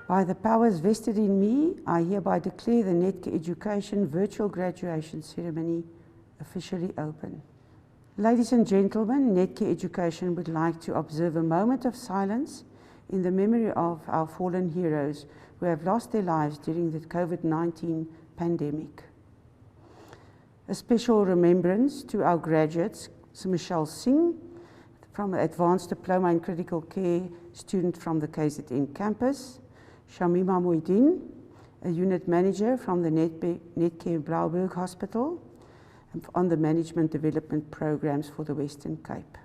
By the powers vested in me, I hereby declare the Netcare Education virtual graduation ceremony officially open. Ladies and gentlemen, Netcare Education would like to observe a moment of silence in the memory of our fallen heroes who have lost their lives during the COVID-19 pandemic. A special remembrance to our graduates, Michelle Singh, from Advanced Diploma in Critical Care student from the KZN campus, Shamima Moidin, a unit manager from the Netcare Blauberg Hospital, on the management development programs for the Western Cape.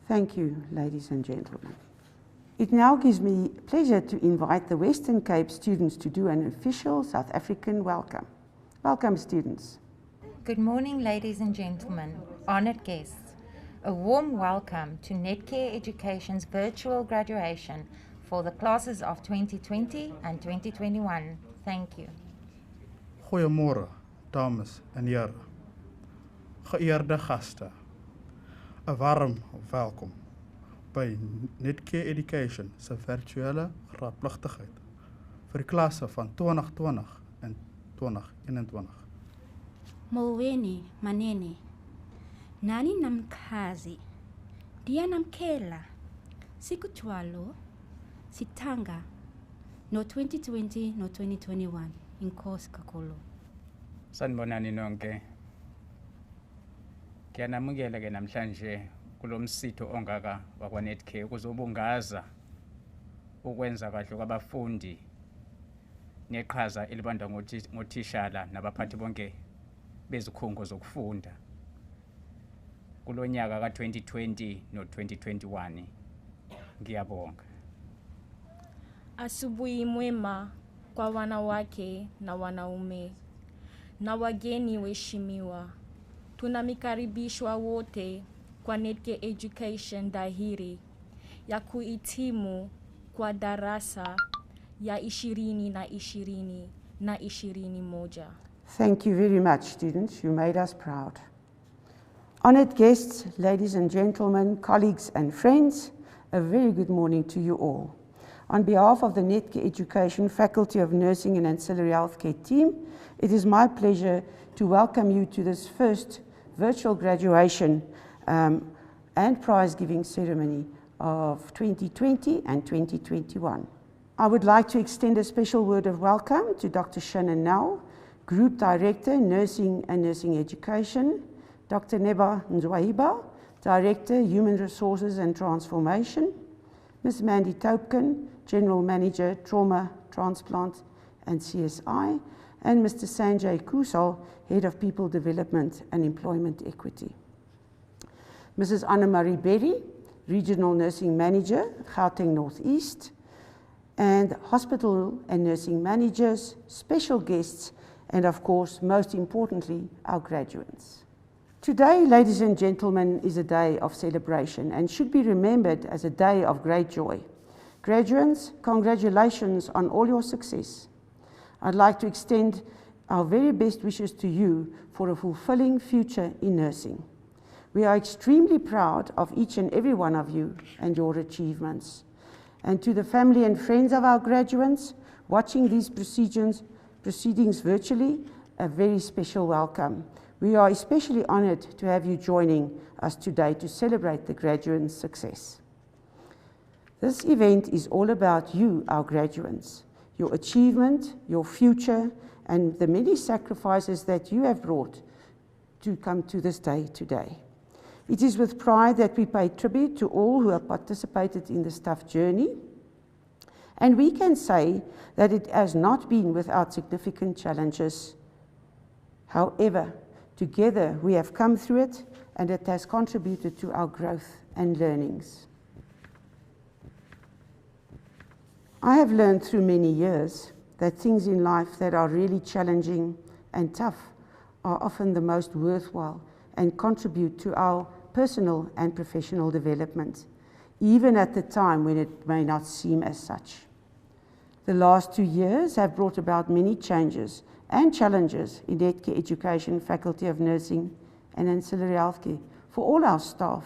Thank you, ladies and gentlemen. It now gives me pleasure to invite the Western Cape students to do an official South African welcome. Welcome, students. Good morning, ladies and gentlemen, honored guests. A warm welcome to Netcare Education's virtual graduation for the classes of 2020 and 2021. Thank you. Goeiemorgen, dames en heren. Geëerde gasten. Een warm welkom bij Netcare Education se virtuele graadpligtigheid vir die klasse van 2020 en 2021. Molweni manene, nani namkazi, dia namkela, sikutwalo, sitanga, no 2020 no 2021, inkosi kakhulu. Sanibonani nonke. Ngiyanamukela ke namhlanje kulomsitho ongaka wakwa Netcare ukuzobungaza ukwenza kahle kwabafundi neqhaza elibandwa ngothishala nabaphathi bonke bezikhungo zokufunda kulonyaka ka2020 no 2021. Ngiyabonga. Asubuhi mwema kwa wanawake na wanaume na wageni waheshimiwa. Tunamikaribishwa wote kwa Netcare Education dhahiri ya kuhitimu kwa darasa ya 2020 na 21. Thank you very much, students. You made us proud. Honored guests, ladies and gentlemen, colleagues and friends, a very good morning to you all. On behalf of the Netcare Education Faculty of Nursing and Ancillary Healthcare team, it is my pleasure to welcome you to this first virtual graduation and prize-giving ceremony of 2020 and 2021. I would like to extend a special word of welcome to Dr. Shannon Nell, Group Director, Nursing and Nursing Education, Dr. Neba Nzwaiba, Director, Human Resources and Transformation, Ms. Mandy Taupkin, General Manager, Trauma, Transplant and CSI, and Mr. Sanjay Kusal, Head of People Development and Employment Equity. Mrs. Anna-Marie Berry, Regional Nursing Manager, Gauteng Northeast, and Hospital and Nursing Managers, special guests, and of course, most importantly, our graduates. Today, ladies and gentlemen, is a day of celebration and should be remembered as a day of great joy. Graduates, congratulations on all your success. I'd like to extend our very best wishes to you for a fulfilling future in nursing. We are extremely proud of each and every one of you and your achievements. And to the family and friends of our graduates watching these proceedings virtually, a very special welcome. We are especially honored to have you joining us today to celebrate the graduates' success. This event is all about you, our graduates, your achievement, your future, and the many sacrifices that you have brought to come to this day today. It is with pride that we pay tribute to all who have participated in this tough journey, and we can say that it has not been without significant challenges. However, together we have come through it, and it has contributed to our growth and learnings. I have learned through many years that things in life that are really challenging and tough are often the most worthwhile and contribute to our personal and professional development, even at the time when it may not seem as such. The last 2 years have brought about many changes and challenges in Netcare Education, Faculty of Nursing and Ancillary Healthcare for all our staff,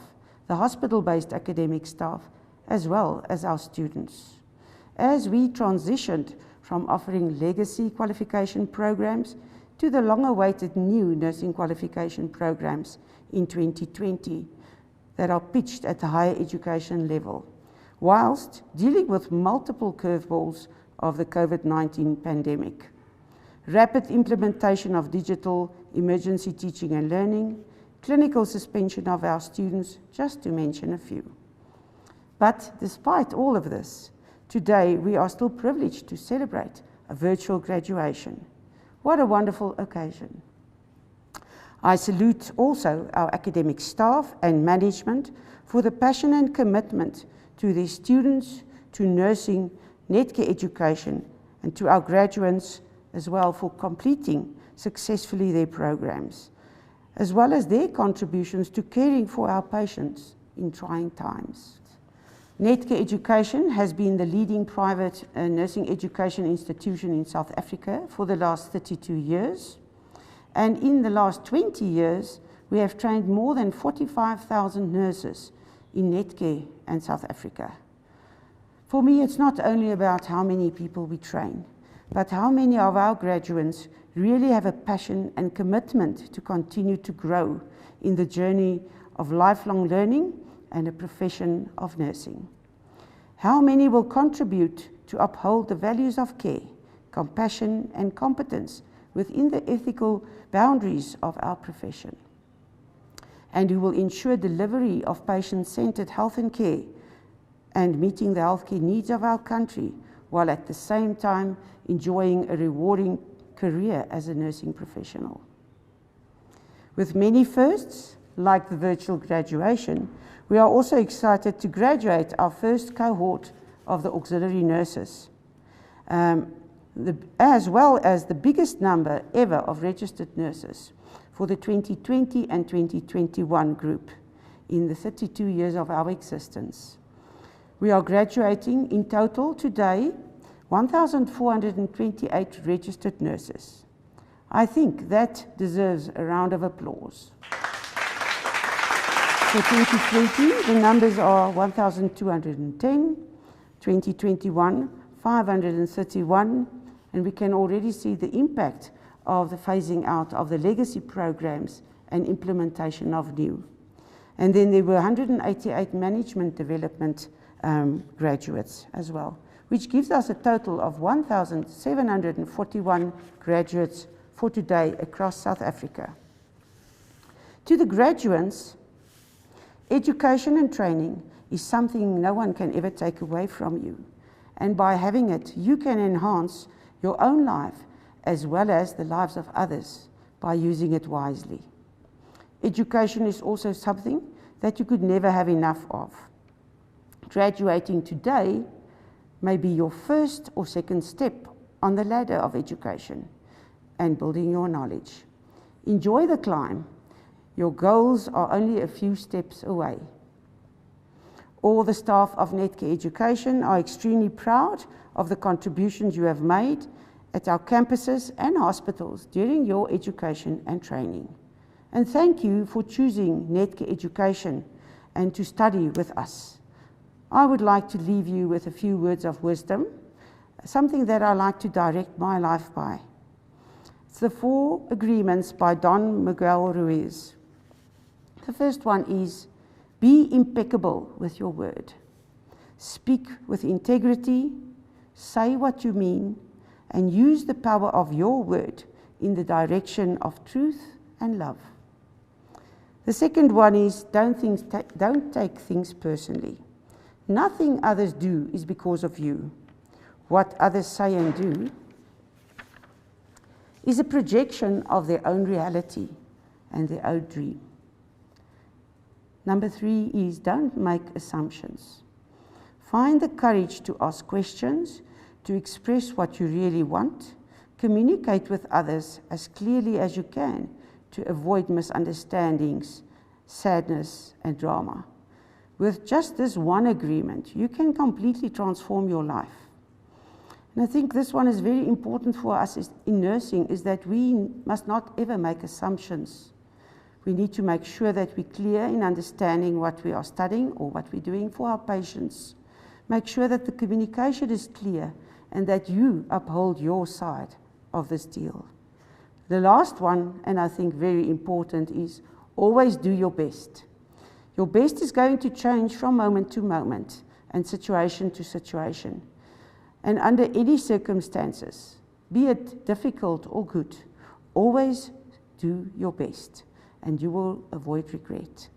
the hospital-based academic staff, as well as our students. As we transitioned from offering legacy qualification programs to the long-awaited new nursing qualification programs in 2020 that are pitched at the higher education level, whilst dealing with multiple curveballs of the COVID-19 pandemic. Rapid implementation of digital emergency teaching and learning, clinical suspension of our students, just to mention a few. But despite all of this, today we are still privileged to celebrate a virtual graduation. What a wonderful occasion. I salute also our academic staff and management for the passion and commitment to their students, to nursing, Netcare education, and to our graduates as well for completing successfully their programs, as well as their contributions to caring for our patients in trying times. Netcare Education has been the leading private nursing education institution in South Africa for the last 32 years. And in the last 20 years, we have trained more than 45,000 nurses in Netcare and South Africa. For me, it's not only about how many people we train, but how many of our graduates really have a passion and commitment to continue to grow in the journey of lifelong learning and a profession of nursing. How many will contribute to uphold the values of care, compassion and competence within the ethical boundaries of our profession, and who will ensure delivery of patient-centered health and care and meeting the healthcare needs of our country, while at the same time enjoying a rewarding career as a nursing professional. With many firsts, like the virtual graduation, we are also excited to graduate our first cohort of the auxiliary nurses, as well as the biggest number ever of registered nurses for the 2020 and 2021 group in the 32 years of our existence. We are graduating in total today 1,428 registered nurses. I think that deserves a round of applause. For 2020, the numbers are 1,210, 2021, 531, and we can already see the impact of the phasing out of the legacy programs and implementation of new. And then there were 188 management development graduates as well, which gives us a total of 1,741 graduates for today across South Africa. To the graduates, education and training is something no one can ever take away from you. And by having it, you can enhance your own life as well as the lives of others by using it wisely. Education is also something that you could never have enough of. Graduating today may be your first or second step on the ladder of education and building your knowledge. Enjoy the climb. Your goals are only a few steps away. All the staff of Netcare Education are extremely proud of the contributions you have made at our campuses and hospitals during your education and training. And thank you for choosing Netcare Education and to study with us. I would like to leave you with a few words of wisdom, something that I like to direct my life by. It's the 4 agreements by Don Miguel Ruiz. The first one is, be impeccable with your word. Speak with integrity, say what you mean, and use the power of your word in the direction of truth and love. The second one is, don't take things personally. Nothing others do is because of you. What others say and do is a projection of their own reality and their own dream. Number 3 is, don't make assumptions. Find the courage to ask questions, to express what you really want, communicate with others as clearly as you can to avoid misunderstandings, sadness, and drama. With just this one agreement, you can completely transform your life. And I think this one is very important for us in nursing, is that we must not ever make assumptions. We need to make sure that we're clear in understanding what we are studying or what we're doing for our patients. Make sure that the communication is clear and that you uphold your side of this deal. The last one, and I think very important, is always do your best. Your best is going to change from moment to moment and situation to situation. And under any circumstances, be it difficult or good, always do your best and you will avoid regret.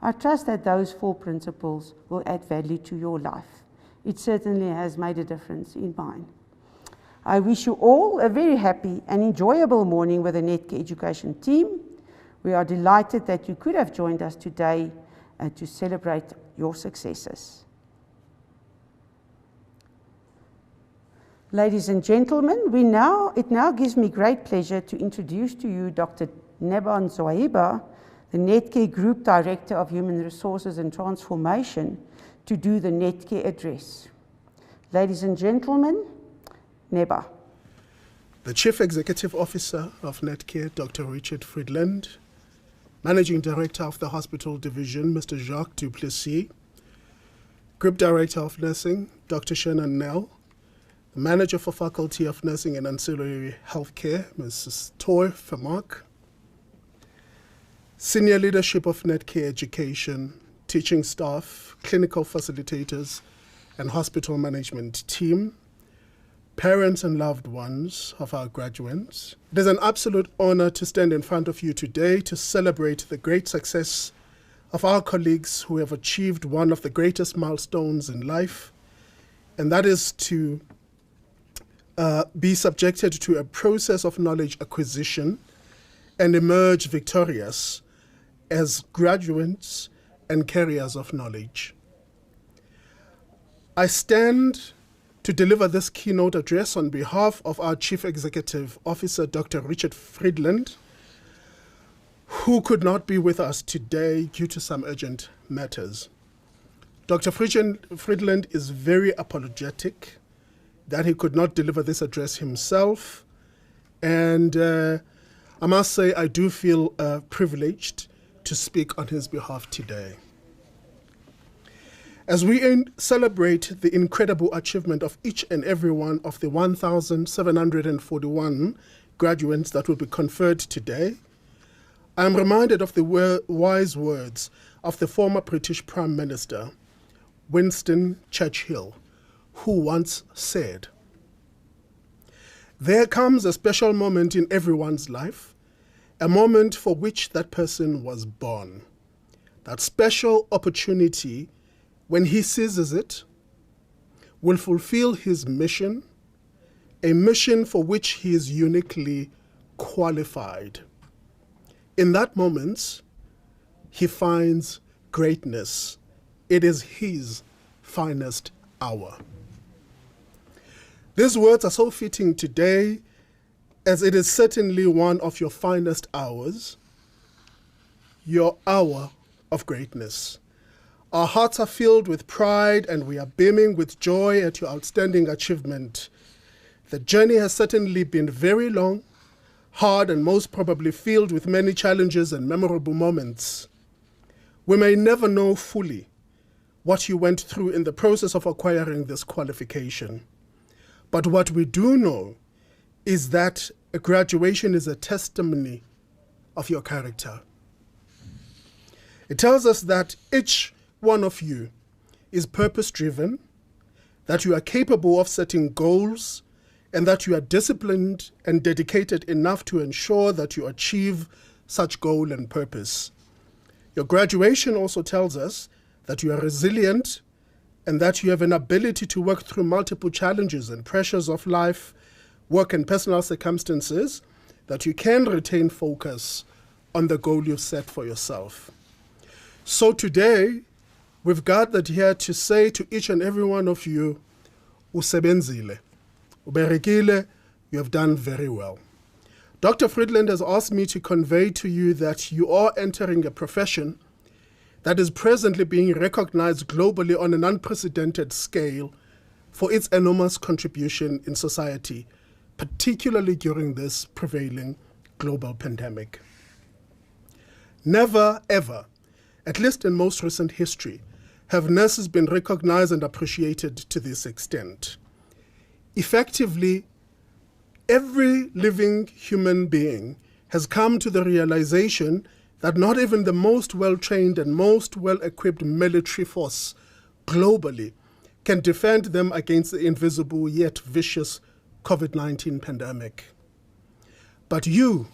I trust that those 4 principles will add value to your life. It certainly has made a difference in mine. I wish you all a very happy and enjoyable morning with the Netcare Education team. We are delighted that you could have joined us today to celebrate your successes. Ladies and gentlemen, it now gives me great pleasure to introduce to you Dr. Neba Nzwaiba, the Netcare Group Director of Human Resources and Transformation, to do the Netcare address. Ladies and gentlemen, Neba. The Chief Executive Officer of Netcare, Dr. Richard Friedland, Managing Director of the Hospital Division, Mr. Jacques Duplessis, Group Director of Nursing, Dr. Shannon Nell, the Manager for Faculty of Nursing and Ancillary Healthcare, Mrs. Toy Vermaak, Senior Leadership of Netcare Education, teaching staff, clinical facilitators, and hospital management team, parents and loved ones of our graduates. It is an absolute honor to stand in front of you today to celebrate the great success of our colleagues who have achieved one of the greatest milestones in life, and that is to be subjected to a process of knowledge acquisition and emerge victorious as graduates and carriers of knowledge. I stand to deliver this keynote address on behalf of our Chief Executive Officer, Dr. Richard Friedland, who could not be with us today due to some urgent matters. Dr. Friedland is very apologetic that he could not deliver this address himself, and I must say I do feel privileged to speak on his behalf today. As we celebrate the incredible achievement of each and every one of the 1,741 graduates that will be conferred today, I am reminded of the wise words of the former British Prime Minister, Winston Churchill, who once said, "There comes a special moment in everyone's life, a moment for which that person was born. That special opportunity, when he seizes it, will fulfill his mission, a mission for which he is uniquely qualified. In that moment, he finds greatness. It is his finest hour." These words are so fitting today, as it is certainly one of your finest hours, your hour of greatness. Our hearts are filled with pride and we are beaming with joy at your outstanding achievement. The journey has certainly been very long, hard, and most probably filled with many challenges and memorable moments. We may never know fully what you went through in the process of acquiring this qualification. But what we do know is that a graduation is a testimony of your character. It tells us that each one of you is purpose-driven, that you are capable of setting goals, and that you are disciplined and dedicated enough to ensure that you achieve such goal and purpose. Your graduation also tells us that you are resilient and that you have an ability to work through multiple challenges and pressures of life, work, and personal circumstances, that you can retain focus on the goal you've set for yourself. So today, we've gathered here to say to each and every one of you, usebenzile, uberekile, you have done very well. Dr. Friedland has asked me to convey to you that you are entering a profession that is presently being recognized globally on an unprecedented scale for its enormous contribution in society, particularly during this prevailing global pandemic. Never, ever, at least in most recent history, have nurses been recognized and appreciated to this extent. Effectively, every living human being has come to the realization that not even the most well-trained and most well-equipped military force globally can defend them against the invisible yet vicious COVID-19 pandemic. But you,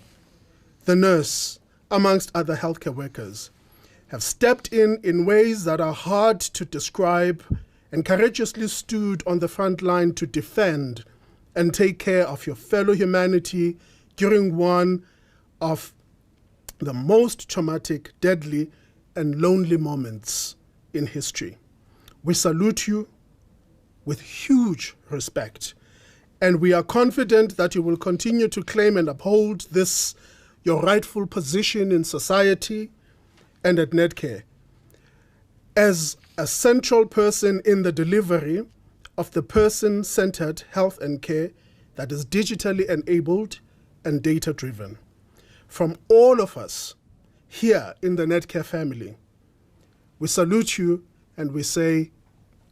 the nurse, amongst other healthcare workers, have stepped in ways that are hard to describe and courageously stood on the front line to defend and take care of your fellow humanity during one of the most traumatic, deadly, and lonely moments in history. We salute you with huge respect, and we are confident that you will continue to claim and uphold this, your rightful position in society and at Netcare, as a central person in the delivery of the person-centered health and care that is digitally enabled and data-driven. From all of us here in the Netcare family, we salute you and we say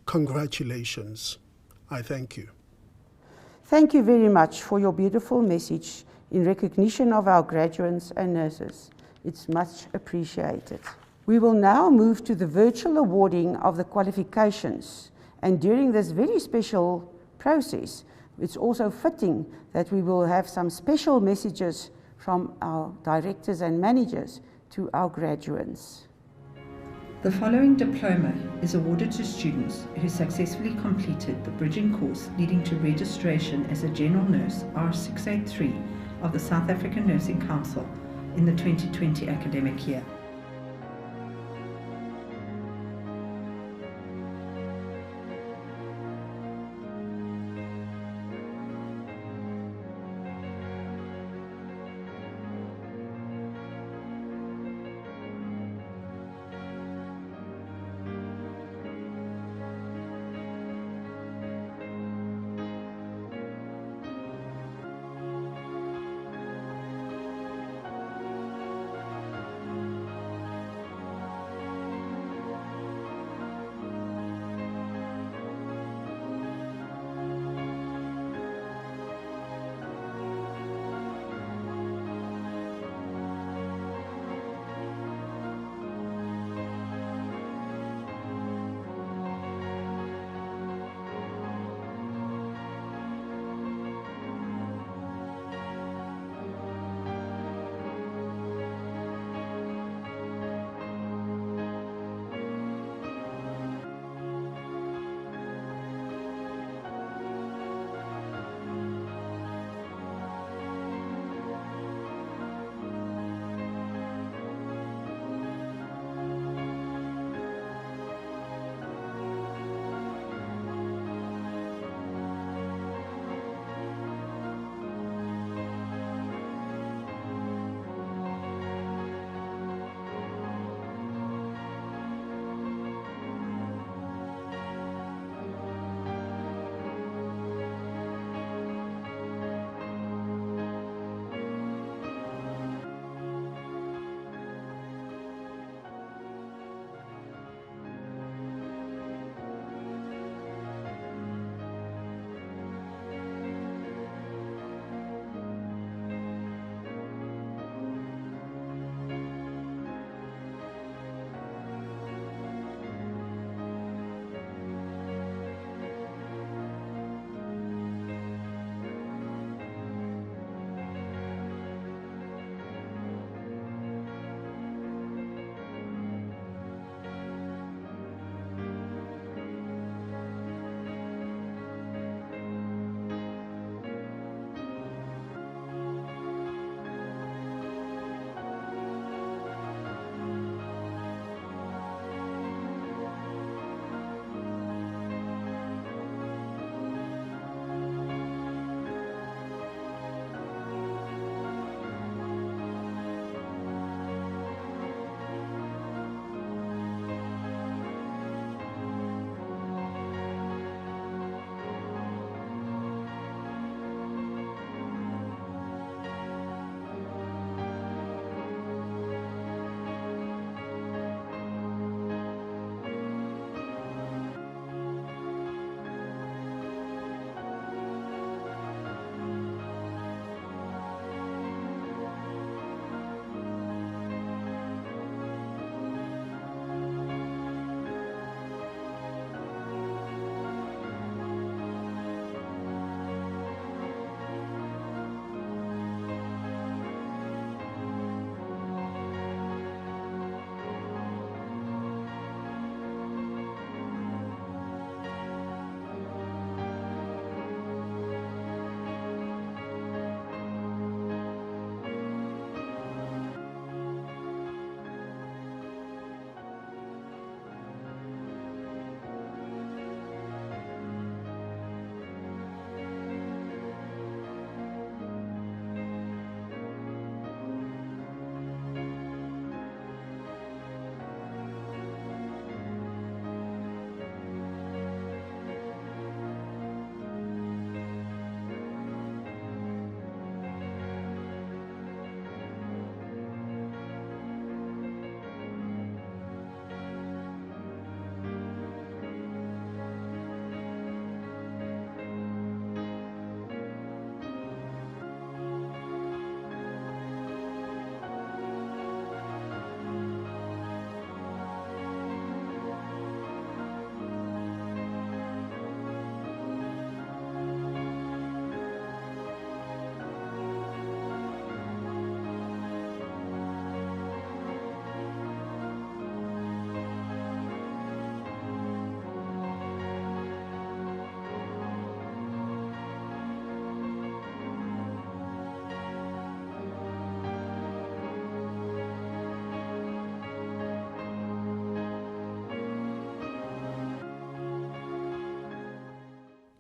congratulations. I thank you. Thank you very much for your beautiful message in recognition of our graduates and nurses. It's much appreciated. We will now move to the virtual awarding of the qualifications. And during this very special process, it's also fitting that we will have some special messages from our directors and managers to our graduates. The following diploma is awarded to students who successfully completed the bridging course leading to registration as a general nurse R683 of the South African Nursing Council in the 2020 academic year.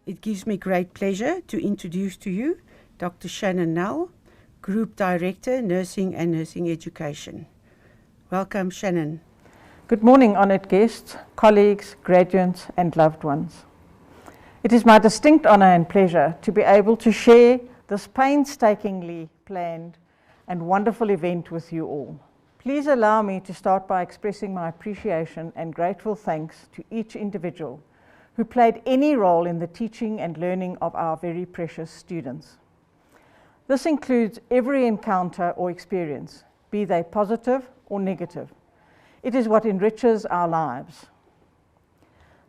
It gives me great pleasure to introduce to you Dr. Shannon Nell, Group Director, Nursing and Nursing Education. Welcome, Shannon. Good morning, honoured guests, colleagues, graduates and loved ones. It is my distinct honour and pleasure to be able to share this painstakingly planned and wonderful event with you all. Please allow me to start by expressing my appreciation and grateful thanks to each individual who played any role in the teaching and learning of our very precious students. This includes every encounter or experience, be they positive or negative. It is what enriches our lives.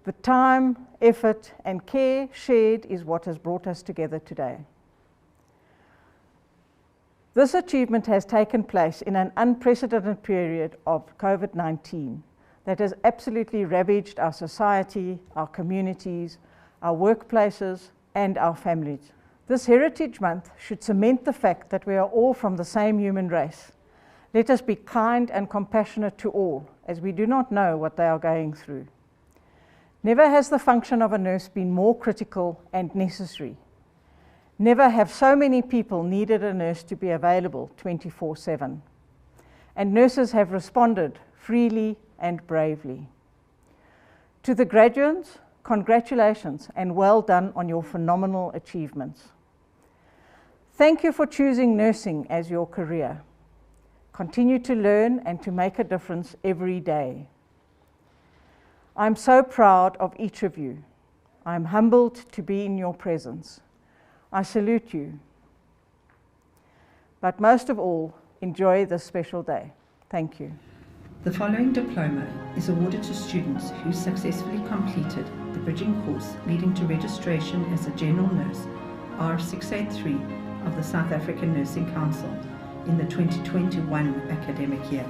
The time, effort, and care shared is what has brought us together today. This achievement has taken place in an unprecedented period of COVID-19 that has absolutely ravaged our society, our communities, our workplaces, and our families. This Heritage Month should cement the fact that we are all from the same human race. Let us be kind and compassionate to all, as we do not know what they are going through. Never has the function of a nurse been more critical and necessary. Never have so many people needed a nurse to be available 24/7. And nurses have responded freely and bravely. To the graduates, congratulations and well done on your phenomenal achievements. Thank you for choosing nursing as your career. Continue to learn and to make a difference every day. I'm so proud of each of you. I'm humbled to be in your presence. I salute you. But most of all, enjoy this special day. Thank you. The following diploma is awarded to students who successfully completed the bridging course leading to registration as a general nurse, R683 of the South African Nursing Council in the 2021 academic year.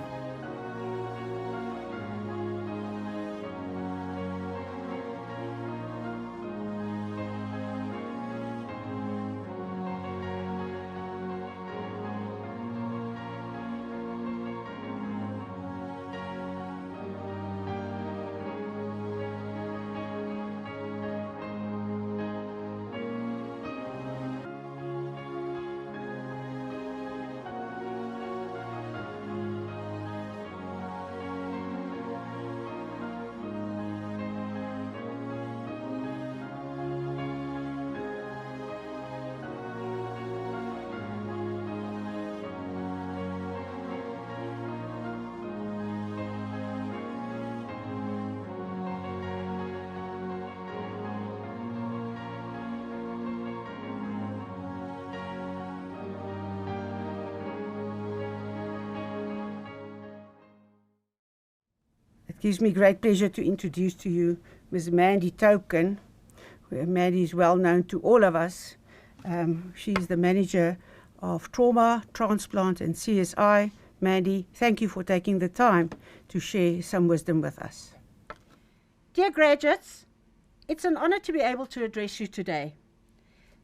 It gives me great pleasure to introduce to you Ms. Mandy Token. Mandy is well known to all of us. She's the manager of trauma, transplant and CSI. Mandy, thank you for taking the time to share some wisdom with us. Dear graduates, it's an honor to be able to address you today.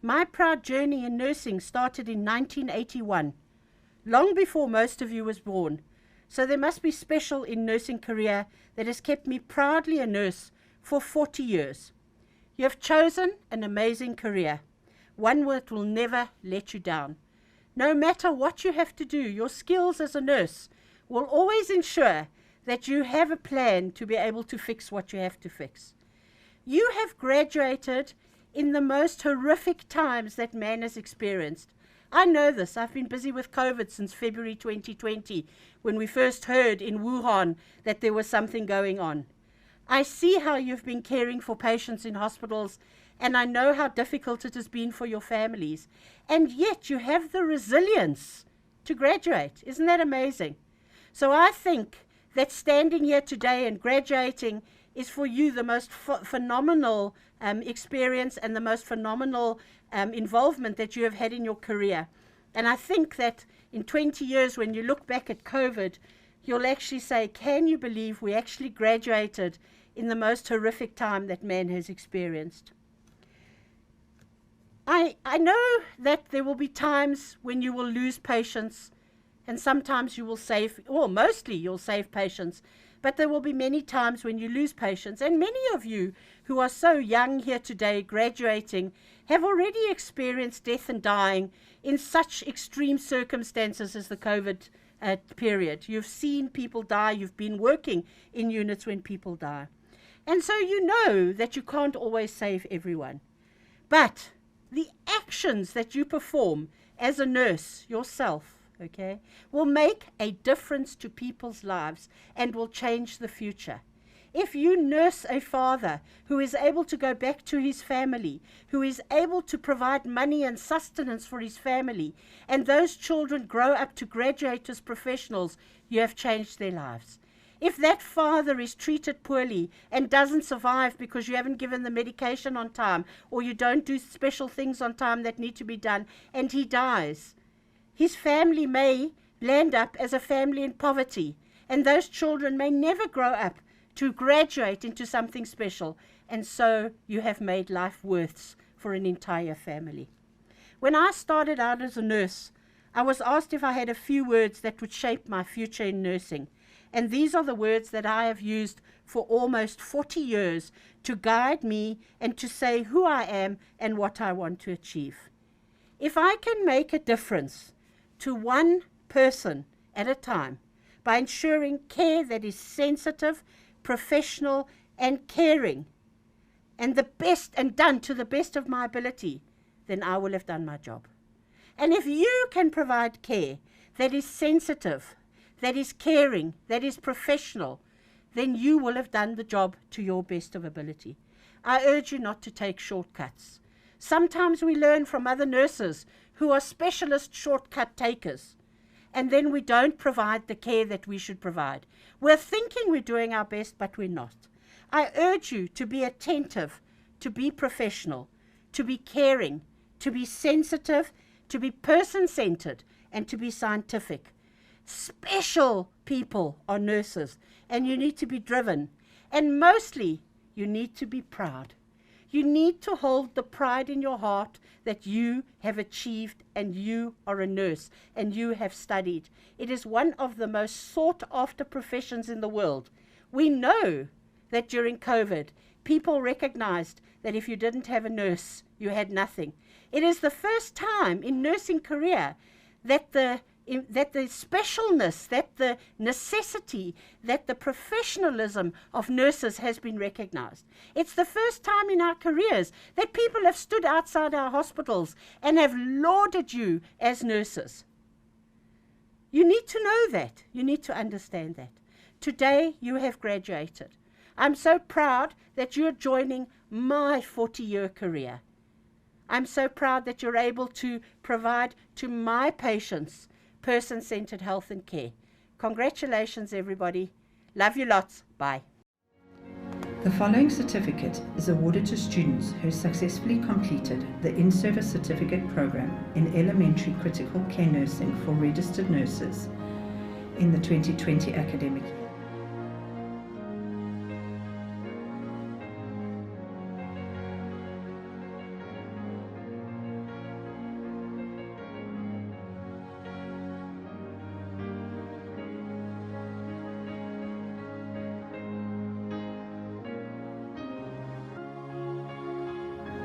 My proud journey in nursing started in 1981, long before most of you was born. So there must be special in nursing career that has kept me proudly a nurse for 40 years. You have chosen an amazing career, one that will never let you down. No matter what you have to do, your skills as a nurse will always ensure that you have a plan to be able to fix what you have to fix. You have graduated in the most horrific times that man has experienced. I know this. I've been busy with COVID since February 2020, when we first heard in Wuhan that there was something going on. I see how you've been caring for patients in hospitals, and I know how difficult it has been for your families. And yet you have the resilience to graduate. Isn't that amazing? So I think that standing here today and graduating is for you the most phenomenal experience and the most phenomenal involvement that you have had in your career. And I think that in 20 years, when you look back at COVID, you'll actually say, can you believe we actually graduated in the most horrific time that man has experienced? I know that there will be times when you will lose patients, and sometimes you will save, or mostly you'll save patients. But there will be many times when you lose patients, and many of you who are so young here today, graduating, have already experienced death and dying in such extreme circumstances as the COVID period. You've seen people die, you've been working in units when people die. And so you know that you can't always save everyone. But the actions that you perform as a nurse yourself, okay, will make a difference to people's lives and will change the future. If you nurse a father who is able to go back to his family, who is able to provide money and sustenance for his family, and those children grow up to graduate as professionals, you have changed their lives. If that father is treated poorly and doesn't survive because you haven't given the medication on time, or you don't do special things on time that need to be done, and he dies, his family may land up as a family in poverty, and those children may never grow up to graduate into something special, and so you have made life worse for an entire family. When I started out as a nurse, I was asked if I had a few words that would shape my future in nursing. And these are the words that I have used for almost 40 years to guide me and to say who I am and what I want to achieve. If I can make a difference to one person at a time by ensuring care that is sensitive, professional, and caring, and the best, and done to the best of my ability, then I will have done my job. And if you can provide care that is sensitive, that is caring, that is professional, then you will have done the job to your best of ability. I urge you not to take shortcuts. Sometimes we learn from other nurses who are specialist shortcut takers, and then we don't provide the care that we should provide. We're thinking we're doing our best, but we're not. I urge you to be attentive, to be professional, to be caring, to be sensitive, to be person-centered, and to be scientific. Special people are nurses, and you need to be driven. And mostly, you need to be proud. You need to hold the pride in your heart that you have achieved, and you are a nurse, and you have studied. It is one of the most sought-after professions in the world. We know that during COVID, people recognized that if you didn't have a nurse, you had nothing. It is the first time in nursing career that the specialness, that the necessity, that the professionalism of nurses has been recognized. It's the first time in our careers that people have stood outside our hospitals and have lauded you as nurses. You need to know that. You need to understand that. Today, you have graduated. I'm so proud that you're joining my 40-year career. I'm so proud that you're able to provide to my patients person-centered health and care. Congratulations, everybody. Love you lots. Bye. The following certificate is awarded to students who successfully completed the in-service certificate program in elementary critical care nursing for registered nurses in the 2020 academic year.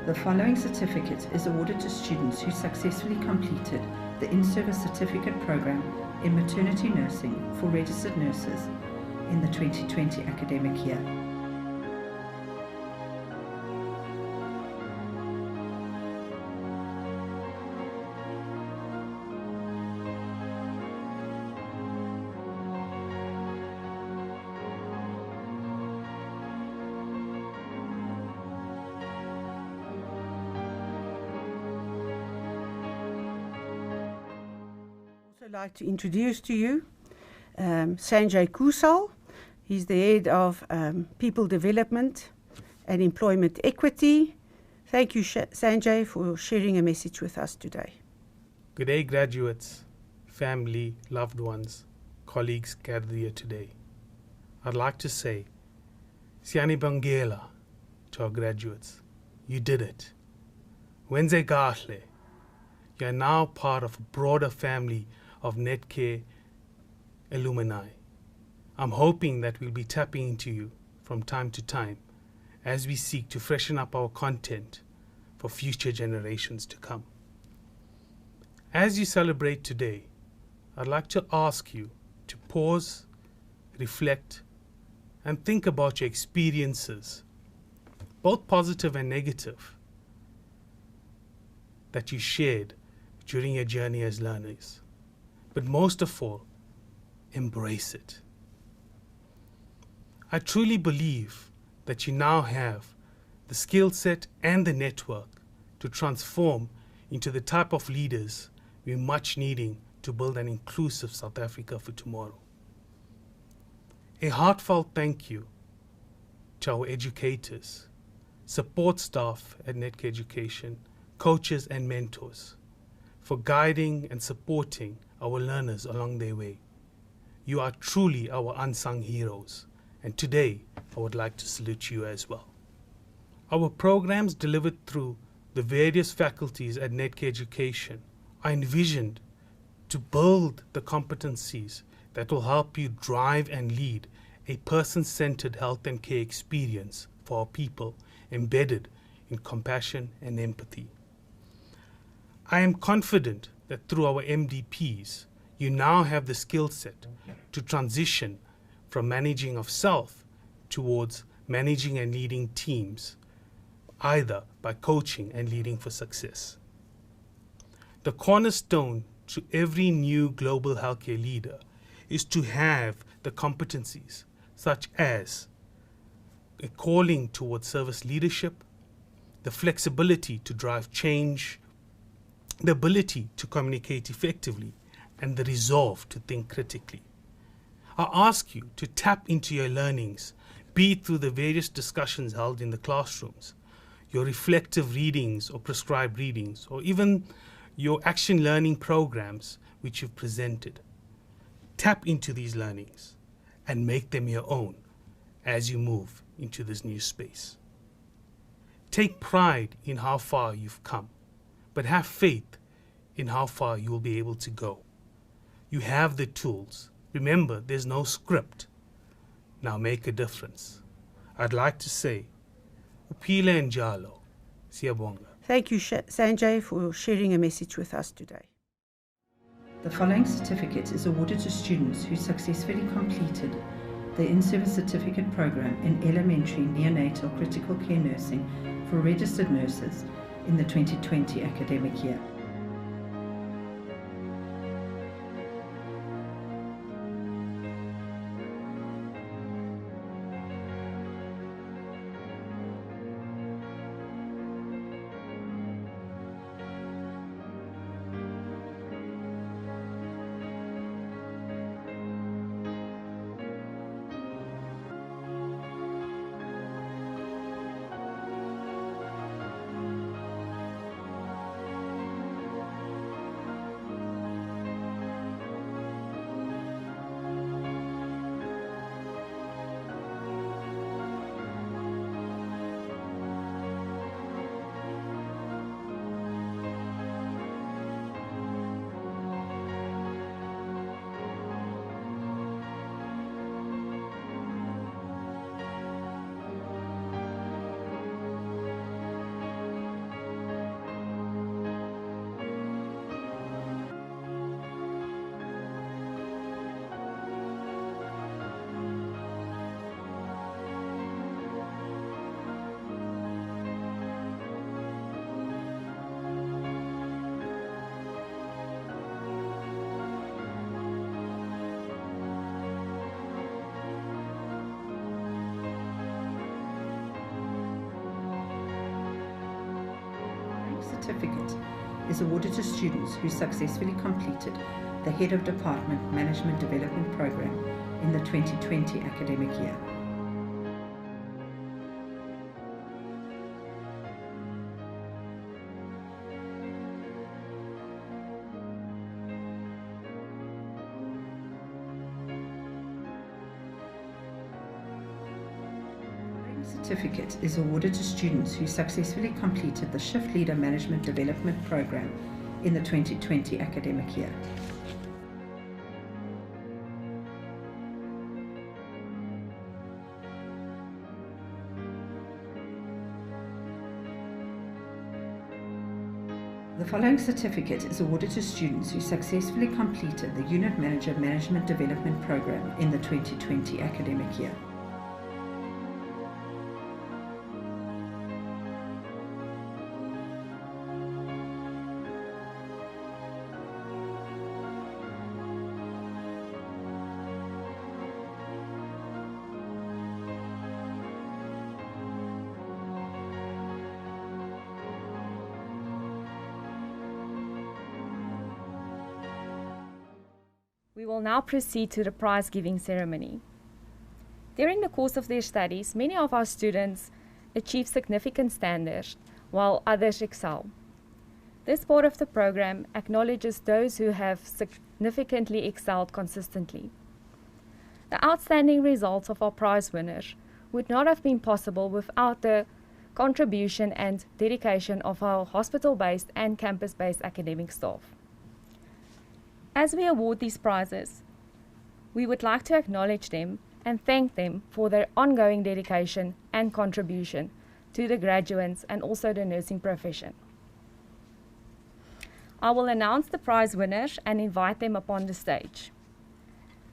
The following certificate is awarded to students who successfully completed the in-service certificate program in maternity nursing for registered nurses in the 2020 academic year. I'd like to introduce to you Sanjay Kusal. He's the head of People Development and Employment Equity. Thank you, Sanjay, for sharing a message with us today. Good day, graduates, family, loved ones, colleagues gathered here today. I'd like to say, Siani Bangela to our graduates. You did it. Wenze Gahle. You are now part of a broader family of Netcare alumni. I'm hoping that we'll be tapping into you from time to time as we seek to freshen up our content for future generations to come. As you celebrate today, I'd like to ask you to pause, reflect, and think about your experiences, both positive and negative, that you shared during your journey as learners. But most of all, embrace it. I truly believe that you now have the skill set and the network to transform into the type of leaders we're much needing to build an inclusive South Africa for tomorrow. A heartfelt thank you to our educators, support staff at Netcare Education, coaches and mentors for guiding and supporting our learners along their way. You are truly our unsung heroes, and today I would like to salute you as well. Our programs delivered through the various faculties at Netcare Education are envisioned to build the competencies that will help you drive and lead a person-centered health and care experience for our people, embedded in compassion and empathy. I am confident that through our MDPs, you now have the skill set to transition from managing of self towards managing and leading teams, either by coaching and leading for success. The cornerstone to every new global healthcare leader is to have the competencies such as a calling towards service leadership, the flexibility to drive change, the ability to communicate effectively, and the resolve to think critically. I ask you to tap into your learnings, be it through the various discussions held in the classrooms, your reflective readings or prescribed readings, or even your action learning programs which you've presented. Tap into these learnings and make them your own as you move into this new space. Take pride in how far you've come, but have faith in how far you will be able to go. You have the tools. Remember, there's no script. Now make a difference. I'd like to say, Uphile njalo, siyabonga. Thank you, Sanjay, for sharing a message with us today. The following certificate is awarded to students who successfully completed the in-service certificate program in elementary neonatal critical care nursing for registered nurses in the 2020 academic year. Certificate is awarded to students who successfully completed the Head of Department Management Development Program in the 2020 academic year. Certificate is awarded to students who successfully completed the Shift Leader Management Development Program in the 2020 academic year. The following certificate is awarded to students who successfully completed the Unit Manager Management Development Program in the 2020 academic year. We will now proceed to the prize giving ceremony. During the course of their studies, many of our students achieve significant standards, while others excel. This part of the program acknowledges those who have significantly excelled consistently. The outstanding results of our prize winners would not have been possible without the contribution and dedication of our hospital-based and campus-based academic staff. As we award these prizes, we would like to acknowledge them and thank them for their ongoing dedication and contribution to the graduates and also the nursing profession. I will announce the prize winners and invite them upon the stage.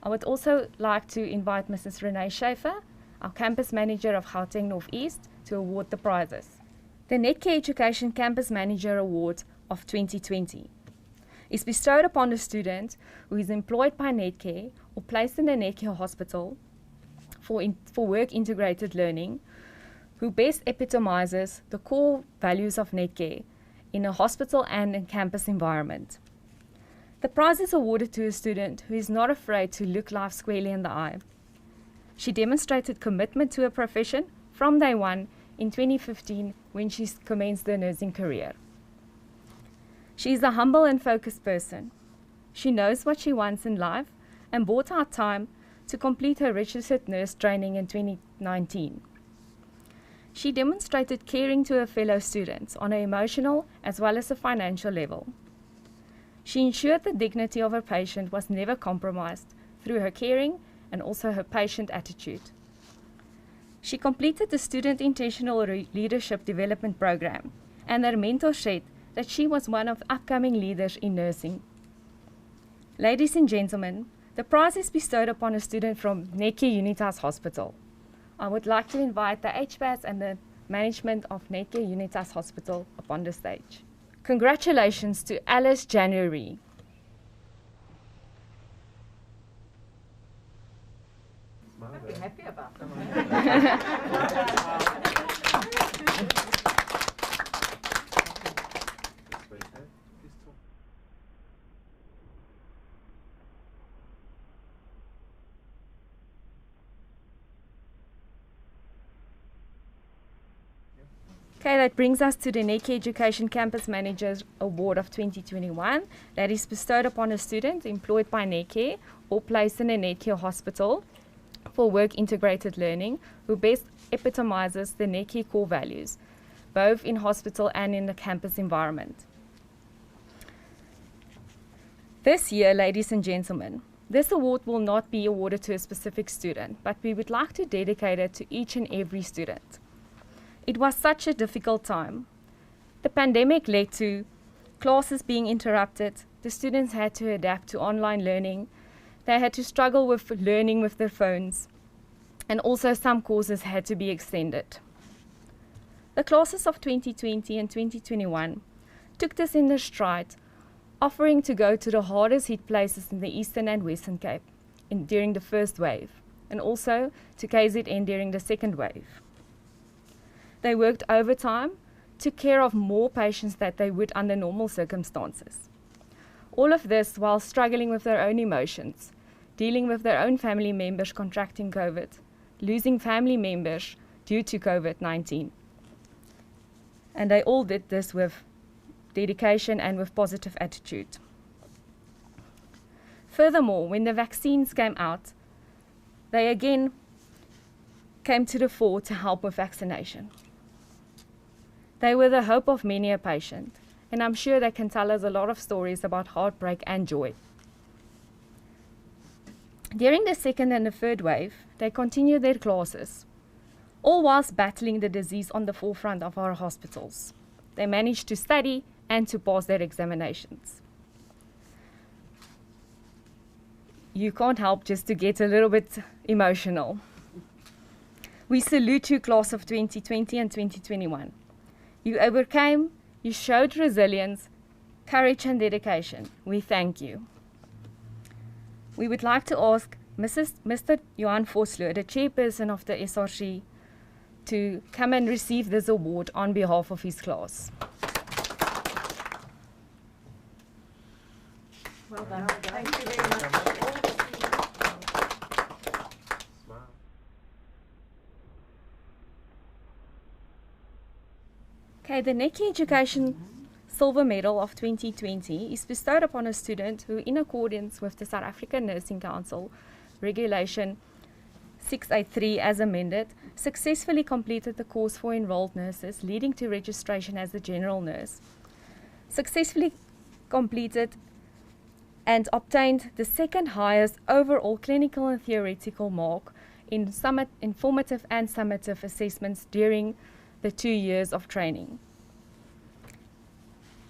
I would also like to invite Mrs. Renee Schaefer, our campus manager of Gauteng Northeast, to award the prizes. The Netcare Education Campus Manager Award of 2020 is bestowed upon a student who is employed by Netcare or placed in a Netcare hospital for work integrated learning, who best epitomizes the core values of Netcare in a hospital and a campus environment. The prize is awarded to a student who is not afraid to look life squarely in the eye. She demonstrated commitment to her profession from day one in 2015 when she commenced her nursing career. She is a humble and focused person. She knows what she wants in life and bought out time to complete her registered nurse training in 2019. She demonstrated caring to her fellow students on an emotional as well as a financial level. She ensured the dignity of her patient was never compromised through her caring and also her patient attitude. She completed the Student Intentional Leadership Development Program, and her mentor said that she was one of the upcoming leaders in nursing. Ladies and gentlemen, the prize is bestowed upon a student from Netcare Unitas Hospital. I would like to invite the HPAS and the management of Netcare Unitas Hospital upon the stage. Congratulations to Alice January. I'd be happy about that. Okay, that brings us to the Netcare Education Campus Managers Award of 2021 that is bestowed upon a student employed by Netcare or placed in a Netcare hospital for work integrated learning who best epitomizes the Netcare core values, both in hospital and in the campus environment. This year, ladies and gentlemen, this award will not be awarded to a specific student, but we would like to dedicate it to each and every student. It was such a difficult time. The pandemic led to classes being interrupted. The students had to adapt to online learning. They had to struggle with learning with their phones. And also some courses had to be extended. The classes of 2020 and 2021 took this in their stride, offering to go to the hardest hit places in the Eastern and Western Cape during the first wave, and also to KZN during the second wave. They worked overtime, took care of more patients than they would under normal circumstances. All of this while struggling with their own emotions, dealing with their own family members contracting COVID, losing family members due to COVID-19. And they all did this with dedication and with positive attitude. Furthermore, when the vaccines came out, they again came to the fore to help with vaccination. They were the hope of many a patient, and I'm sure they can tell us a lot of stories about heartbreak and joy. During the second and the third wave, they continued their classes, all whilst battling the disease on the forefront of our hospitals. They managed to study and to pass their examinations. You can't help just to get a little bit emotional. We salute you, class of 2020 and 2021. You overcame, you showed resilience, courage and dedication. We thank you. We would like to ask Mr. Johan Vosloo, the chairperson of the SRC, to come and receive this award on behalf of his class. Well done. Thank you very much. Okay, the Netcare Education Silver Medal of 2020 is bestowed upon a student who, in accordance with the South African Nursing Council Regulation 683 as amended, successfully completed the course for enrolled nurses leading to registration as a general nurse, successfully completed and obtained the second highest overall clinical and theoretical mark in informative and summative assessments during the 2 years of training.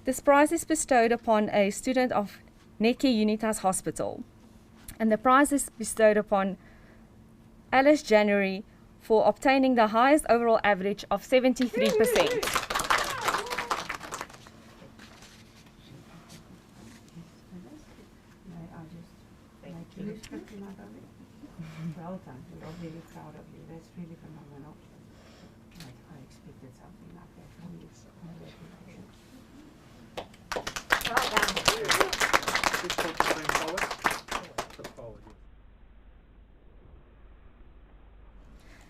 This prize is bestowed upon a student of Netcare Unitas Hospital, and the prize is bestowed upon Alice January for obtaining the highest overall average of 73%. Well done. We are very proud of you. That's really phenomenal. I expected something like that from you. Well done.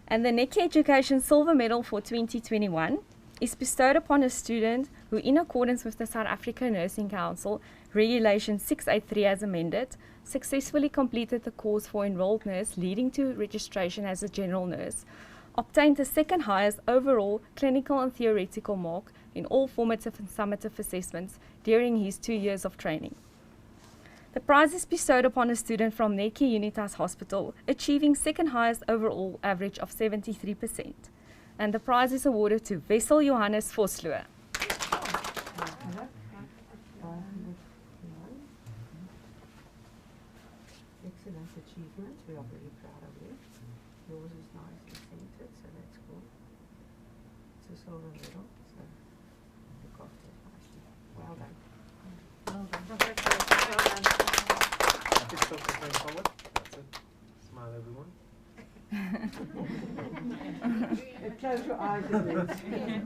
And the Netcare Education Silver Medal for 2021 is bestowed upon a student who, in accordance with the South African Nursing Council Regulation 683 as amended, successfully completed the course for enrolled nurse leading to registration as a general nurse, obtained the second highest overall clinical and theoretical mark in all formative and summative assessments during his 2 years of training. The prize is bestowed upon a student from Netcare Unitas Hospital, achieving second highest overall average of 73%. And the prize is awarded to Wessel Johannes Vosloo. Excellent achievement. We are very proud of you. Yours is nicely centered, so that's cool. It's a silver medal, so look after it nicely. Well done. Well done. Congratulations. Well done. Just going forward. That's it. Smile, everyone. Close your eyes a bit.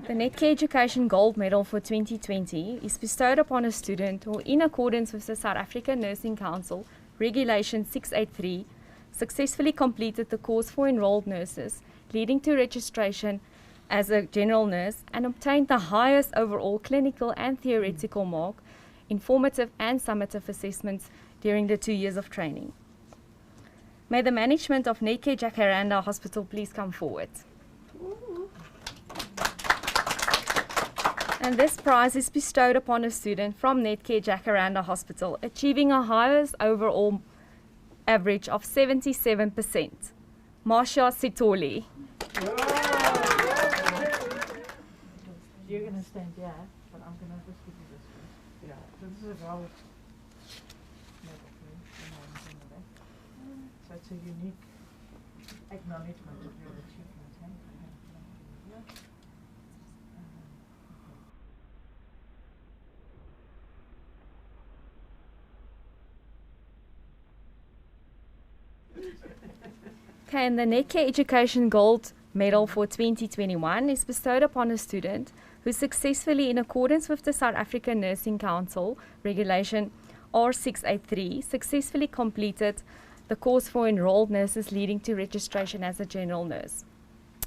The Netcare Education Gold Medal for 2020 is bestowed upon a student who, in accordance with the South African Nursing Council Regulation 683, successfully completed the course for enrolled nurses, leading to registration as a general nurse, and obtained the highest overall clinical and theoretical mark in formative and summative assessments during the 2 years of training. May the management of Netcare Jacaranda Hospital please come forward. And this prize is bestowed upon a student from Netcare Jacaranda Hospital, achieving a highest overall average of 77%. Marsha Sitoli. You're going to stand here, but I'm going to just give you this one. Yeah, this is a gold medal for you. So it's a unique acknowledgement of your achievement. Okay, and the Netcare Education Gold Medal for 2021 is bestowed upon a student who successfully, in accordance with the South African Nursing Council Regulation R683, successfully completed the course for enrolled nurses leading to registration as a general nurse,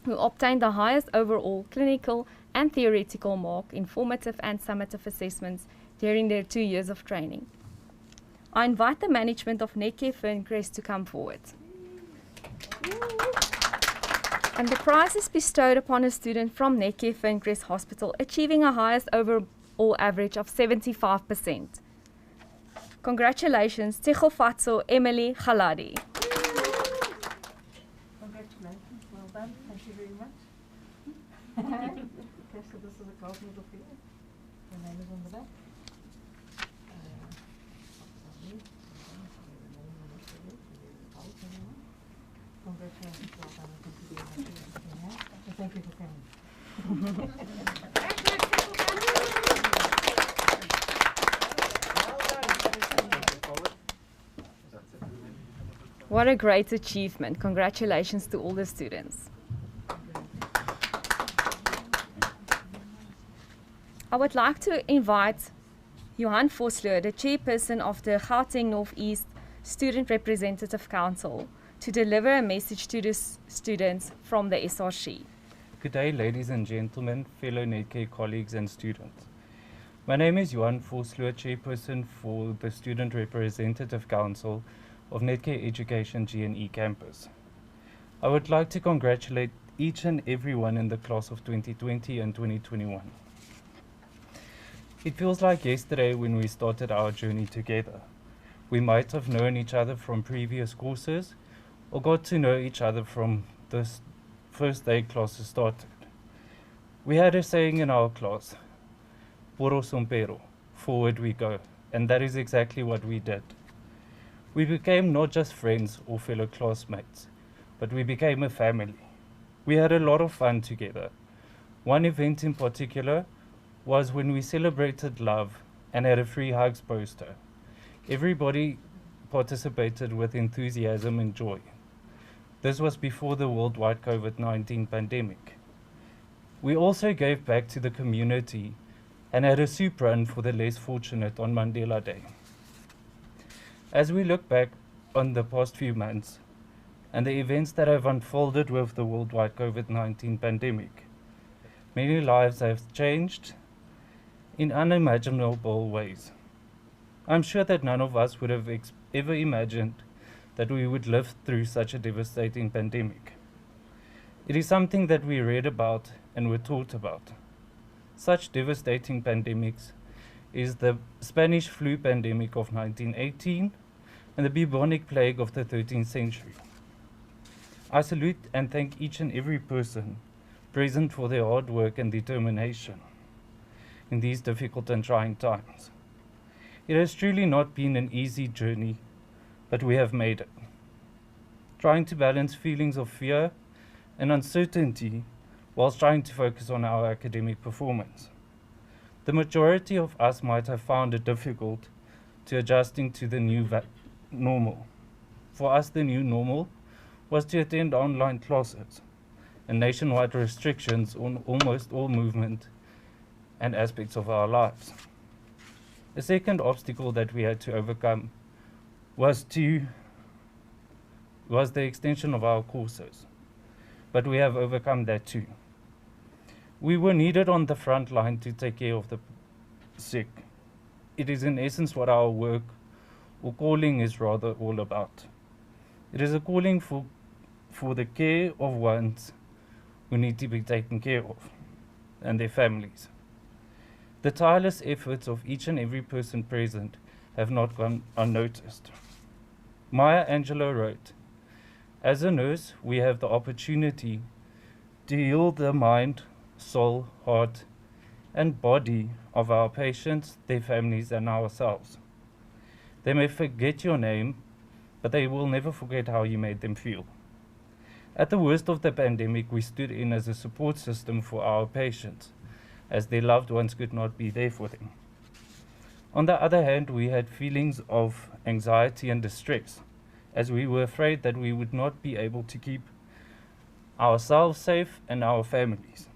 who obtained the highest overall clinical and theoretical mark in formative and summative assessments during their 2 years of training. I invite the management of Netcare Ferncrest to come forward. And the prize is bestowed upon a student from Netcare Ferncrest Hospital, achieving a highest overall average of 75%. Congratulations, Tegofatso Emily Galadi. Congratulations, well done. Thank you very much. Okay, so this is a gold medal for you. Your name is on the back. Congratulations, well done. Thank you for coming. What a great achievement. Congratulations to all the students. I would like to invite Johan Vosloo, the chairperson of the Gauteng Northeast Student Representative Council, to deliver a message to the students from the SRC. Good day, ladies and gentlemen, fellow Netcare colleagues and students. My name is Johan Vosloo, chairperson for the Student Representative Council of Netcare Education GNE campus. I would like to congratulate each and everyone in the class of 2020 and 2021. It feels like yesterday when we started our journey together. We might have known each other from previous courses or got to know each other from the first day classes started. We had a saying in our class, Poro Sompero, forward we go, and that is exactly what we did. We became not just friends or fellow classmates, but we became a family. We had a lot of fun together. One event in particular was when we celebrated love and had a free hugs poster. Everybody participated with enthusiasm and joy. This was before the worldwide COVID-19 pandemic. We also gave back to the community and had a soup run for the less fortunate on Mandela Day. As we look back on the past few months and the events that have unfolded with the worldwide COVID-19 pandemic, many lives have changed in unimaginable ways. I'm sure that none of us would have ever imagined that we would live through such a devastating pandemic. It is something that we read about and were taught about. Such devastating pandemics is the Spanish flu pandemic of 1918 and the bubonic plague of the 13th century. I salute and thank each and every person present for their hard work and determination in these difficult and trying times. It has truly not been an easy journey, but we have made it. Trying to balance feelings of fear and uncertainty whilst trying to focus on our academic performance. The majority of us might have found it difficult to adjusting to the new normal. For us, the new normal was to attend online classes and nationwide restrictions on almost all movement and aspects of our lives. A second obstacle that we had to overcome was the extension of our courses, but we have overcome that too. We were needed on the front line to take care of the sick. It is in essence what our work or calling is rather all about. It is a calling for the care of ones who need to be taken care of and their families. The tireless efforts of each and every person present have not gone unnoticed. Maya Angelou wrote, "As a nurse, we have the opportunity to heal the mind, soul, heart, and body of our patients, their families, and ourselves. They may forget your name, but they will never forget how you made them feel." At the worst of the pandemic, we stood in as a support system for our patients, as their loved ones could not be there for them. On the other hand, we had feelings of anxiety and distress, as we were afraid that we would not be able to keep ourselves safe and our families.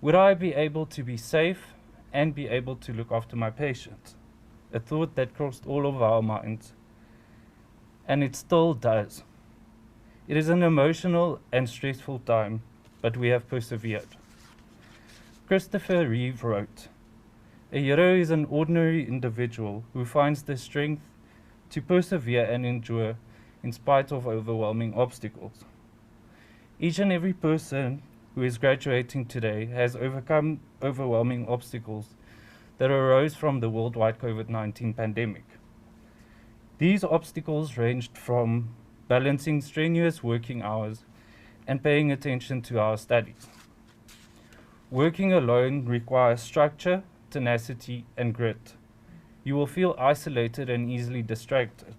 Would I be able to be safe and be able to look after my patients? A thought that crossed all of our minds, and it still does. It is an emotional and stressful time, but we have persevered. Christopher Reeve wrote, "A hero is an ordinary individual who finds the strength to persevere and endure in spite of overwhelming obstacles." Each and every person who is graduating today has overcome overwhelming obstacles that arose from the worldwide COVID-19 pandemic. These obstacles ranged from balancing strenuous working hours and paying attention to our studies. Working alone requires structure, tenacity, and grit. You will feel isolated and easily distracted.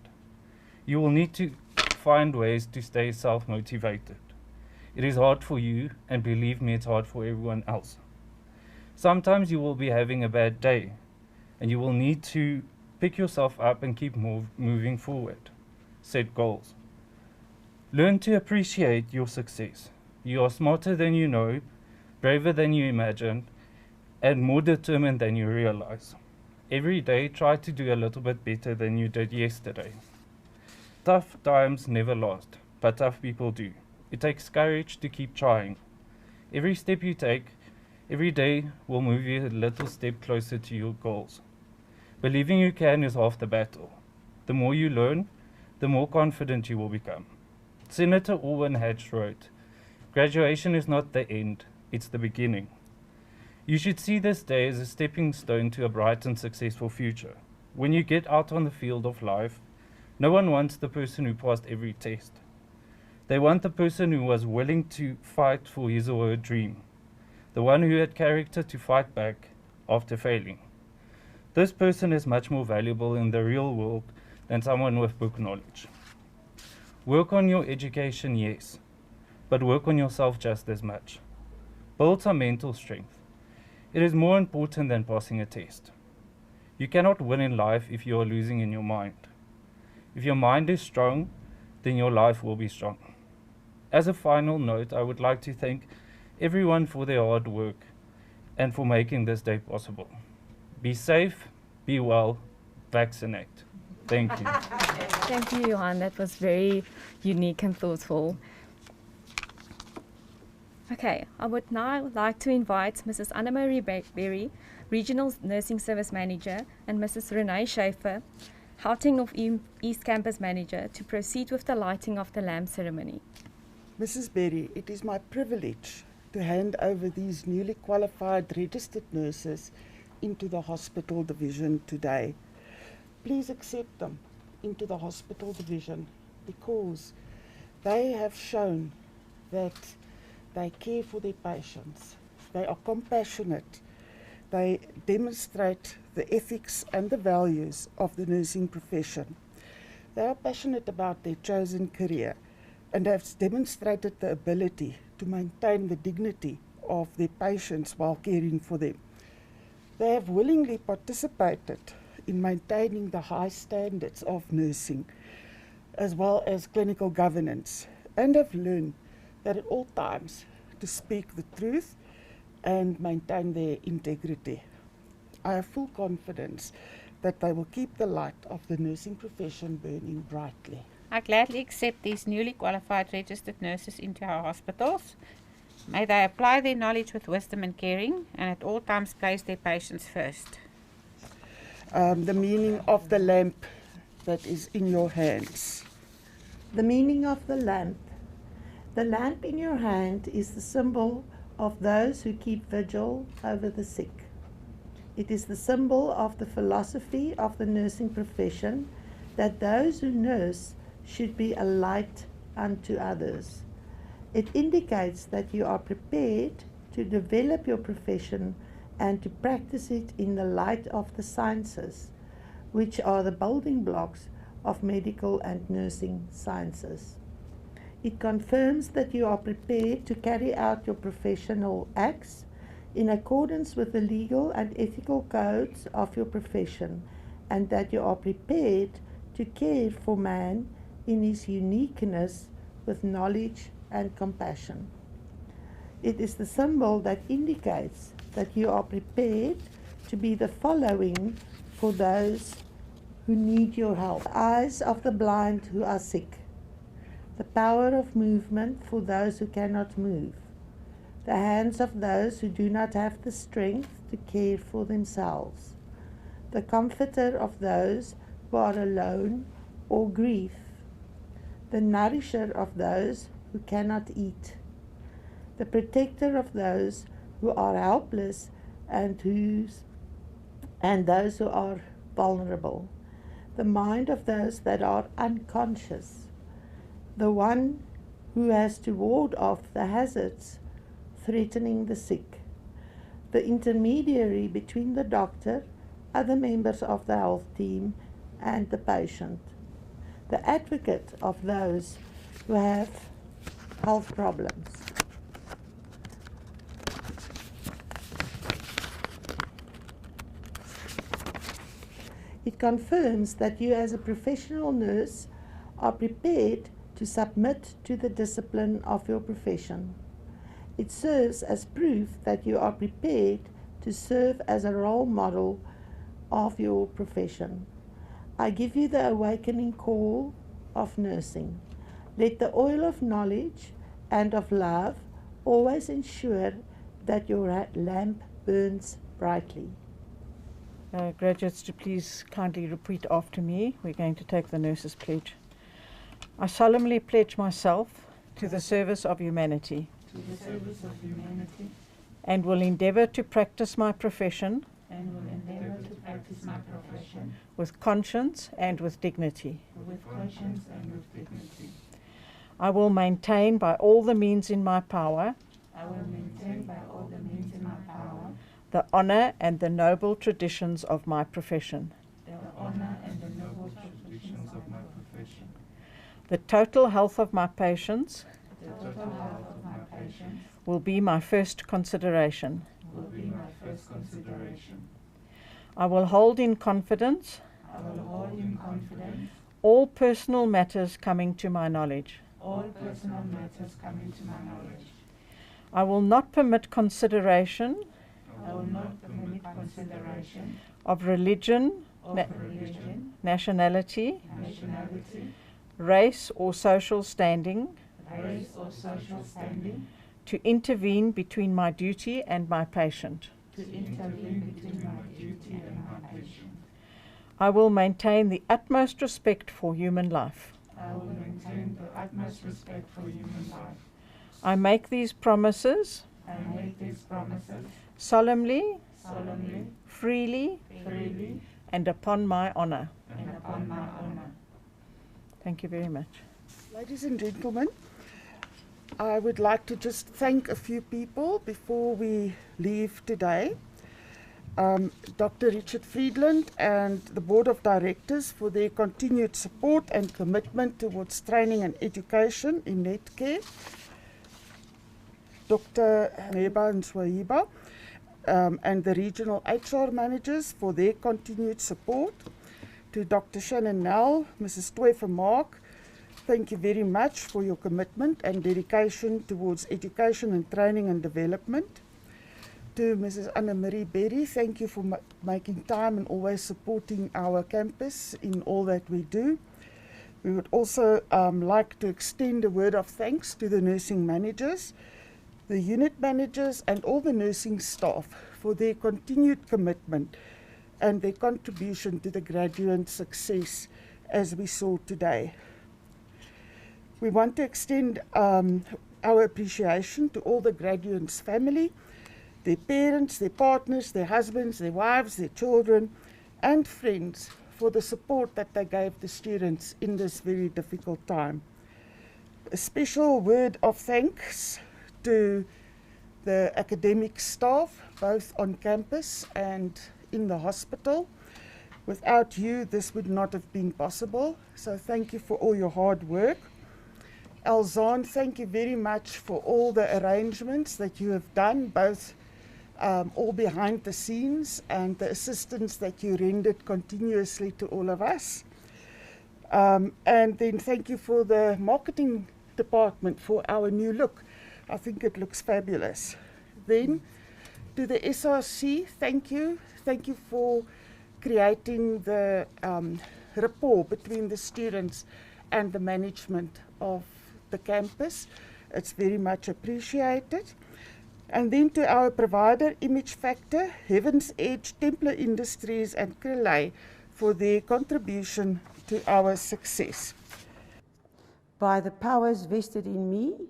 You will need to find ways to stay self-motivated. It is hard for you, and believe me, it's hard for everyone else. Sometimes you will be having a bad day, and you will need to pick yourself up and keep moving forward. Set goals. Learn to appreciate your success. You are smarter than you know, braver than you imagined, and more determined than you realize. Every day, try to do a little bit better than you did yesterday. Tough times never last, but tough people do. It takes courage to keep trying. Every step you take, every day will move you a little step closer to your goals. Believing you can is half the battle. The more you learn, the more confident you will become. Senator Orwin Hatch wrote, "Graduation is not the end, it's the beginning." You should see this day as a stepping stone to a bright and successful future. When you get out on the field of life, no one wants the person who passed every test. They want the person who was willing to fight for his or her dream, the one who had character to fight back after failing. This person is much more valuable in the real world than someone with book knowledge. Work on your education, yes, but work on yourself just as much. Build some mental strength. It is more important than passing a test. You cannot win in life if you are losing in your mind. If your mind is strong, then your life will be strong. As a final note, I would like to thank everyone for their hard work and for making this day possible. Be safe, be well, vaccinate. Thank you. Thank you, Johan. That was very unique and thoughtful. Okay, I would now like to invite Mrs. Anna-Marie Berry, Regional Nursing Service Manager, and Mrs. Renee Schaefer, Gauteng North East Campus Manager, to proceed with the lighting of the lamp ceremony. Mrs. Berry, it is my privilege to hand over these newly qualified registered nurses into the hospital division today. Please accept them into the hospital division because they have shown that they care for their patients. They are compassionate. They demonstrate the ethics and the values of the nursing profession. They are passionate about their chosen career and have demonstrated the ability to maintain the dignity of their patients while caring for them. They have willingly participated in maintaining the high standards of nursing as well as clinical governance, and have learned that at all times to speak the truth and maintain their integrity. I have full confidence that they will keep the light of the nursing profession burning brightly. I gladly accept these newly qualified registered nurses into our hospitals. May they apply their knowledge with wisdom and caring, and at all times place their patients first. The meaning of the lamp that is in your hands. The meaning of the lamp. The lamp in your hand is the symbol of those who keep vigil over the sick. It is the symbol of the philosophy of the nursing profession that those who nurse should be a light unto others. It indicates that you are prepared to develop your profession and to practice it in the light of the sciences, which are the building blocks of medical and nursing sciences. It confirms that you are prepared to carry out your professional acts in accordance with the legal and ethical codes of your profession, and that you are prepared to care for man in his uniqueness with knowledge and compassion. It is the symbol that indicates that you are prepared to be the following for those who need your help. The eyes of the blind who are sick. The power of movement for those who cannot move. The hands of those who do not have the strength to care for themselves. The comforter of those who are alone or grief. The nourisher of those who cannot eat. The protector of those who are helpless and those who are vulnerable. The mind of those that are unconscious. The one who has to ward off the hazards threatening the sick. the intermediary between the doctor, other members of the health team, and the patient, the advocate of those who have health problems. It confirms that you as a professional nurse are prepared to submit to the discipline of your profession. It serves as proof that you are prepared to serve as a role model of your profession. I give you the awakening call of nursing. Let the oil of knowledge and of love always ensure that your lamp burns brightly. Graduates, to please kindly repeat after me. We're going to take the nurse's pledge. I solemnly pledge myself to the service of humanity, and will endeavour to practice my profession with conscience and with dignity. I will maintain by all the means in my power the honour and the noble traditions of my profession. The total health of my patients will be my first consideration. I will hold in confidence all personal matters coming to my knowledge. I will not permit consideration of religion, nationality, race or social standing to intervene between my duty and my patient. I will maintain the utmost respect for human life. I make these promises solemnly, freely, and upon my honour. Thank you very much. Ladies and gentlemen, I would like to just thank a few people before we leave today. Dr. Richard Friedland and the Board of Directors for their continued support and commitment towards training and education in Netcare. Dr. Neba and Swahiba and the regional HR managers for their continued support. To Dr. Shannon Nell, Mrs. Toy Mark, thank you very much for your commitment and dedication towards education and training and development. To Mrs. Anna-Marie Berry, thank you for making time and always supporting our campus in all that we do. We would also like to extend a word of thanks to the nursing managers, the unit managers and all the nursing staff for their continued commitment and their contribution to the graduate success as we saw today. We want to extend our appreciation to all the graduates' family, their parents, their partners, their husbands, their wives, their children, and friends for the support that they gave the students in this very difficult time. A special word of thanks to the academic staff, both on campus and in the hospital. Without you, this would not have been possible. So thank you for all your hard work. Elzaan, thank you very much for all the arrangements that you have done, both all behind the scenes and the assistance that you rendered continuously to all of us. And then thank you for the marketing department for our new look. I think it looks fabulous. Then to the SRC, thank you. Thank you for creating the rapport between the students and the management of the campus. It's very much appreciated. And then to our provider, Image Factor, Heaven's Edge, Templar Industries and Krelay for their contribution to our success. By the powers vested in me,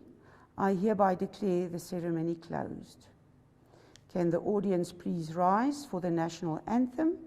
I hereby declare the ceremony closed. Can the audience please rise for the national anthem?